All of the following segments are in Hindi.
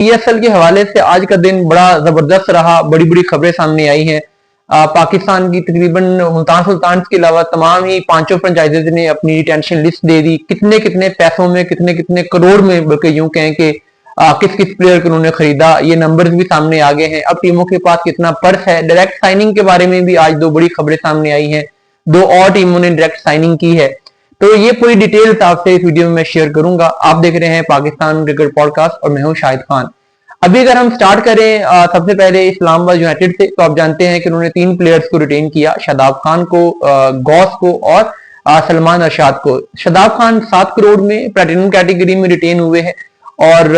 पीएसएल के हवाले से आज का दिन बड़ा जबरदस्त रहा। बड़ी बड़ी खबरें सामने आई हैं। पाकिस्तान की तकरीबन मुल्तान सुल्तान्स के अलावा तमाम ही पांचों फ्रेंचाइजीज ने अपनी रिटेंशन लिस्ट दे दी। कितने कितने पैसों में, कितने कितने करोड़ में, बल्कि यूं कहें कि किस किस प्लेयर को उन्होंने खरीदा, ये नंबर्स भी सामने आ गए हैं। अब टीमों के पास कितना पर्स है। डायरेक्ट साइनिंग के बारे में भी आज दो बड़ी खबरें सामने आई हैं। दो और टीमों ने डायरेक्ट साइनिंग की है। तो ये पूरी डिटेल आपसे इस वीडियो में मैं शेयर करूंगा। आप देख रहे हैं पाकिस्तान क्रिकेट पॉडकास्ट और मैं हूं शाहिद खान। अभी अगर हम स्टार्ट करें सबसे पहले इस्लामाबाद यूनाइटेड से, तो आप जानते हैं कि उन्होंने 3 प्लेयर्स को रिटेन किया, शादाब खान को, गौस को और सलमान अरशाद को। शादाब खान 7 करोड़ में प्लैटिनम कैटेगरी में रिटेन हुए हैं और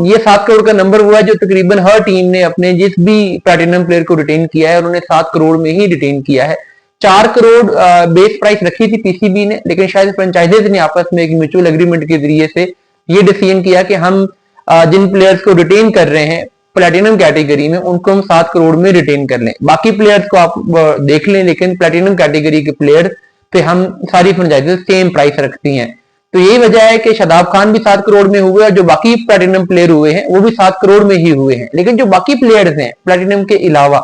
ये 7 करोड़ का नंबर हुआ है जो तकरीबन हर टीम ने अपने जिस भी प्लैटिनम प्लेयर को रिटेन किया है उन्होंने 7 करोड़ में ही रिटेन किया है। 4 करोड़ बेस प्राइस रखी थी पीसीबी ने, लेकिन शायद फ्रेंचाइजीज ने आपस में एक म्यूचुअल एग्रीमेंट के जरिए से ये डिसीजन किया कि हम जिन प्लेयर्स को रिटेन कर रहे हैं प्लैटिनम कैटेगरी में उनको हम 7 करोड़ में रिटेन कर लें। बाकी प्लेयर्स को आप देख लें, लेकिन प्लैटिनम कैटेगरी के प्लेयर पे हम सारी फ्रेंचाइजीज सेम प्राइस रखती हैं। तो यही वजह है कि शादाब खान भी 7 करोड़ में हुए और जो बाकी प्लैटिनम प्लेयर हुए हैं वो भी 7 करोड़ में ही हुए हैं। लेकिन जो बाकी प्लेयर्स हैं प्लैटिनम के अलावा,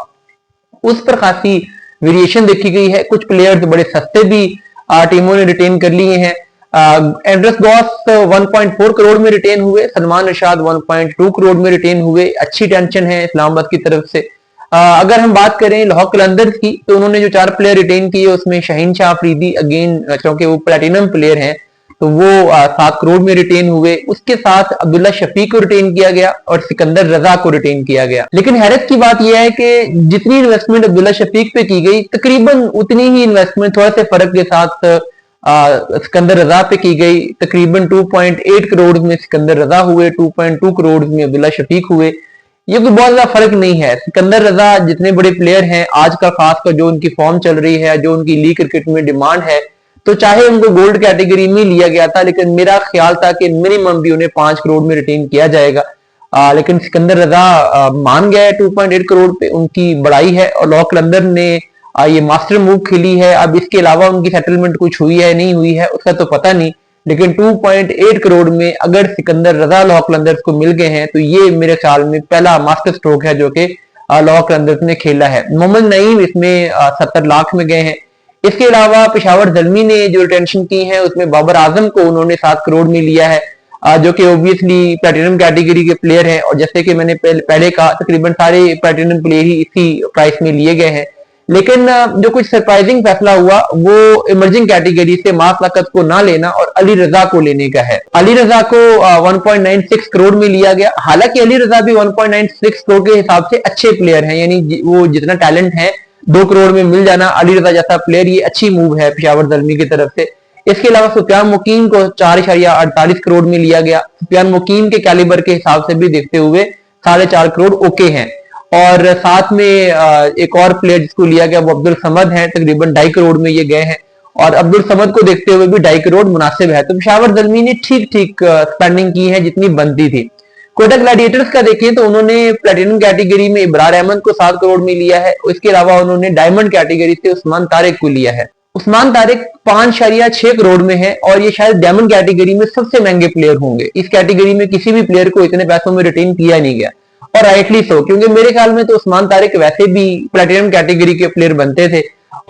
उस पर खासी वेरिएशन देखी गई है। कुछ प्लेयर्स बड़े सस्ते भी टीमों ने रिटेन कर लिए हैं। एंड्रेस गॉस 1.4 करोड़ में रिटेन हुए, सलमान अरशाद 1.2 करोड़ में रिटेन हुए। अच्छी टेंशन है इस्लामाबाद की तरफ से। अगर हम बात करें लाहौर कलंदर्स की, तो उन्होंने जो 4 प्लेयर रिटेन किए उसमें शाहीन शाह अफरीदी, अगेन क्योंकि वो प्लैटिनम प्लेयर हैं तो वो 7 करोड़ में रिटेन हुए। उसके साथ अब्दुल्ला शफीक को रिटेन किया गया और सिकंदर रजा को रिटेन किया गया। लेकिन हैरत की बात यह है कि जितनी इन्वेस्टमेंट अब्दुल्ला शफीक पे की गई तकरीबन उतनी ही इन्वेस्टमेंट थोड़ा से फर्क के साथ सिकंदर रजा पे की गई। तकरीबन 2.8 करोड़ में सिकंदर रजा हुए, 2.2 करोड़ में अब्दुल्ला शफीक हुए। ये कोई बहुत ज्यादा फर्क नहीं है। सिकंदर रजा जितने बड़े प्लेयर हैं आज का, खासकर जो उनकी फॉर्म चल रही है, जो उनकी लीग क्रिकेट में डिमांड है, तो चाहे उनको गोल्ड कैटेगरी में लिया गया था, लेकिन मेरा ख्याल था कि मिनिमम भी उन्हें 5 करोड़ में रिटेन किया जाएगा। लेकिन सिकंदर रजा मान गया 2.8 करोड़ पे, उनकी बड़ाई है। और लाहौर कलंदर ने ये मास्टर मूव खेली है। अब इसके अलावा उनकी सेटलमेंट कुछ हुई है नहीं हुई है उसका तो पता नहीं, लेकिन 2.8 करोड़ में अगर सिकंदर रजा लाहौर कलंदर्स को मिल गए हैं तो ये मेरे ख्याल में पहला मास्टर स्ट्रोक है जो कि लाहौर कलंदर्स ने खेला है। मोहम्मद नईम इसमें 70 लाख में गए हैं। इसके अलावा पेशावर ज़ल्मी ने जो रिटेंशन की है उसमें बाबर आजम को उन्होंने 7 करोड़ में लिया है, जो कि ओबियसली प्लैटिनम कैटेगरी के प्लेयर हैं। और जैसे कि मैंने पहले कहा तकरीबन सारे प्लैटिनम प्लेयर ही इसी प्राइस में लिए गए हैं। लेकिन जो कुछ सरप्राइजिंग फैसला हुआ वो इमर्जिंग कैटेगरी से मास लाकत को ना लेना और अली रजा को लेने का है। अली रजा को 1.96 करोड़ में लिया गया। हालांकि अली रजा भी 1.96 करोड़ के हिसाब से अच्छे प्लेयर हैं, यानी वो जितना टैलेंट है 2 करोड़ में मिल जाना अली रजा जैसा प्लेयर, ये अच्छी मूव है पेशावर ज़ल्मी की तरफ से। इसके अलावा सुफियान मुकीम को 4.48 करोड़ में लिया गया। सुफियान मुकीम के कैलिबर के हिसाब से भी देखते हुए 4.5 करोड़ ओके हैं। और साथ में एक और प्लेयर जिसको लिया गया वो अब्दुल समद है, तकरीबन 2.5 करोड़ में ये गए हैं। और अब्दुल समद को देखते हुए भी 2.5 करोड़ मुनासिब है। तो पेशावर ज़ल्मी ने ठीक ठीक स्पेंडिंग की है जितनी बनती थी। कोयटा ग्लैडिएटर्स का देखें तो उन्होंने प्लैटिनम कैटेगरी में इब्रार अहमद को 7 करोड़ में लिया है। इसके अलावा उन्होंने डायमंड कैटेगरी से उस्मान तारिक को लिया है। उस्मान तारिक 5.6 करोड़ में है और ये शायद डायमंड कैटेगरी में सबसे महंगे प्लेयर होंगे। इस कैटेगरी में किसी भी प्लेयर को इतने पैसों में रिटेन किया नहीं गया, और राइटली सो, क्योंकि मेरे ख्याल में तो उस्मान तारिक वैसे भी प्लैटिनम कैटेगरी के प्लेयर बनते थे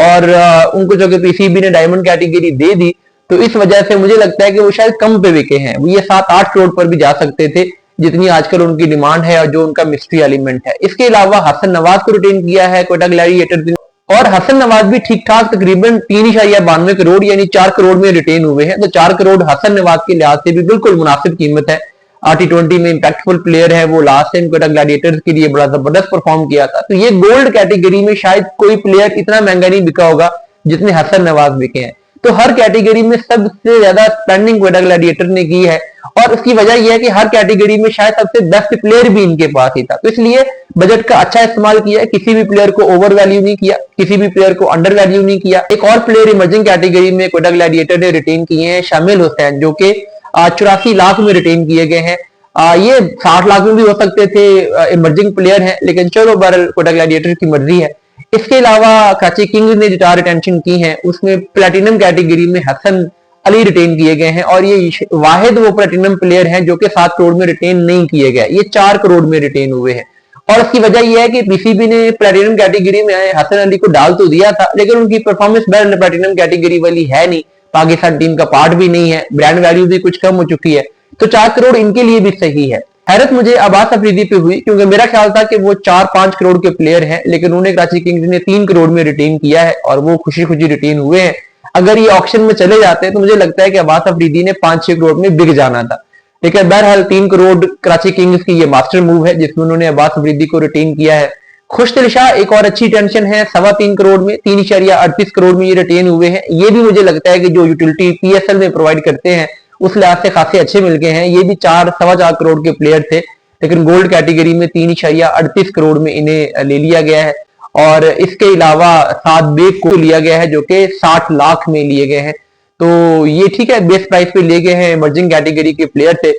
और उनको जो कि पीसीबी ने डायमंड कैटेगरी दे दी, तो इस वजह से मुझे लगता है कि वो शायद कम पे बिके हैं। ये 7-8 करोड़ पर भी जा सकते थे जितनी आजकल उनकी डिमांड है और जो उनका मिस्ट्री एलिमेंट है। इसके अलावा हसन नवाज को रिटेन किया है कोयटा ग्लैडिएटर्स ने, और हसन नवाज भी ठीक ठाक तकरीबन 3.92 करोड़ यानी 4 करोड़ में रिटेन हुए हैं। तो 4 करोड़ हसन नवाज के लिहाज से भी बिल्कुल मुनासिब कीमत है। T20 में इंपैक्टफुल प्लेयर है, वो लास्ट टाइम कोयटा ग्लैडिएटर्स के लिए बड़ा जबरदस्त परफॉर्म किया था। तो ये गोल्ड कैटेगरी में शायद कोई प्लेयर इतना महंगा नहीं बिका होगा जितने हसन नवाज बिके हैं। तो हर कैटेगरी में सबसे ज्यादा स्पेंडिंग कोयटा ग्लैडिएटर ने की है, और उसकी वजह यह है कि हर कैटेगरी में शायद सबसे बेस्ट प्लेयर भी इनके पास ही था। तो इसलिए बजट का अच्छा इस्तेमाल किया है, किसी भी प्लेयर को ओवर वैल्यू नहीं किया, किसी भी प्लेयर को अंडर वैल्यू नहीं किया। एक और प्लेयर इमर्जिंग कैटेगरी में कोयटा ग्लैडिएटर ने रिटेन किए हैं, शामिल हुसैन, जो कि 84 लाख में रिटेन किए गए हैं। ये 60 लाख में भी हो सकते थे, इमर्जिंग प्लेयर हैं, लेकिन चलो बहरहाल कोयटा ग्लैडिएटर की मर्जी है। इसके अलावा कराची किंग्स ने जो 4 रिटेंशन की हैं उसमें प्लैटिनम कैटेगरी में हसन ही रिटेन किए गए हैं और ये वाहिद वो प्लेटिनम प्लेयर हैं जो कि 7 करोड़ में रिटेन नहीं किए गए, ये 4 करोड़ में रिटेन हुए हैं। और इसकी वजह यह है कि पीसीबी ने प्लेटिनम कैटेगरी में हसन अली को डाल तो दिया था, लेकिन उनकी परफॉर्मेंस प्लेटिनम कैटेगरी वाली है नहीं, पाकिस्तान टीम का पार्ट भी नहीं है, ब्रांड वैल्यू भी कुछ कम हो चुकी है, तो 4 करोड़ इनके लिए भी सही है। हैरत मुझे अब्बास अफरीदी पे हुई क्योंकि मेरा ख्याल था कि वो 4-5 करोड़ के प्लेयर हैं, लेकिन उन्हें कराची किंग्स ने 3 करोड़ में रिटेन किया है और वो खुशी खुशी रिटेन हुए हैं। अगर ये ऑक्शन में चले जाते हैं तो मुझे लगता है कि अब्बास अफरीदी ने 5-6 करोड़ में बिक जाना था, लेकिन बहरहाल 3 करोड़ कराची किंग्स की ये मास्टर मूव है जिसमें उन्होंने अब्बास अफरीदी को रिटेन किया है। खुशदिल शाह एक और अच्छी टेंशन है, 3.25 करोड़ में 3.38 करोड़ में ये रिटेन हुए हैं। ये भी मुझे लगता है कि जो यूटिलिटी पीएसएल में प्रोवाइड करते हैं उस लिहाज से खासे अच्छे मिल गए हैं। ये भी 4-4.25 करोड़ के प्लेयर थे, लेकिन गोल्ड कैटेगरी में 3.38 करोड़ में इन्हें ले लिया गया है। और इसके अलावा 7 बेग को लिया गया है जो कि 60 लाख में लिए गए हैं, तो ये ठीक है, बेस प्राइस पे लिए गए हैं, इमर्जिंग कैटेगरी के प्लेयर थे।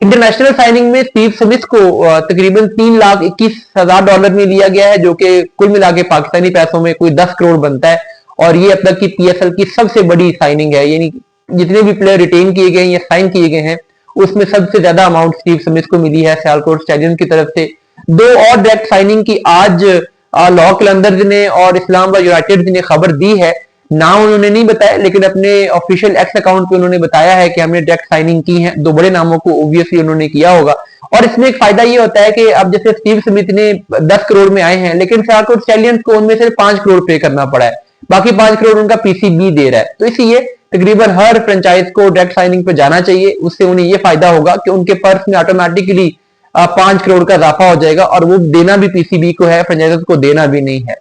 इंटरनेशनल साइनिंग में स्टीव स्मिथ को तकरीबन $3,21,000 में लिया गया है, जो कि कुल मिला के पाकिस्तानी पैसों में कोई 10 करोड़ बनता है और ये अब तक की पीएसएल की सबसे बड़ी साइनिंग है। यानी जितने भी प्लेयर रिटेन किए गए या साइन किए गए हैं उसमें सबसे ज्यादा अमाउंट स्टीव स्मिथ को मिली है सियालकोट स्टेडियम की तरफ से। 2 और डायरेक्ट साइनिंग की आज लॉ कलंदर्स ने और इस्लामाबाद यूनाइटेड ने खबर दी है, नाम उन्होंने नहीं बताया, लेकिन अपने ऑफिशियल एक्स अकाउंट पे उन्होंने बताया है कि हमने डायरेक्ट साइनिंग की है। 2 बड़े नामों को ओब्वियसली उन्होंने किया होगा और इसमें एक फायदा ये होता है कि अब जैसे स्टीव स्मिथ ने 10 करोड़ में आए हैं, लेकिन सियालकोट स्टेडियंस को उनमें से 5 करोड़ पे करना पड़ा है, बाकी 5 करोड़ उनका पीसीबी दे रहा है। तो इसलिए तकरीबन हर फ्रेंचाइज को डायरेक्ट साइनिंग पे जाना चाहिए, उससे उन्हें ये फायदा होगा कि उनके पर्स में ऑटोमेटिकली 5 करोड़ का इजाफा हो जाएगा और वो देना भी पीसीबी को है, फ्रेंचाइज को देना भी नहीं है।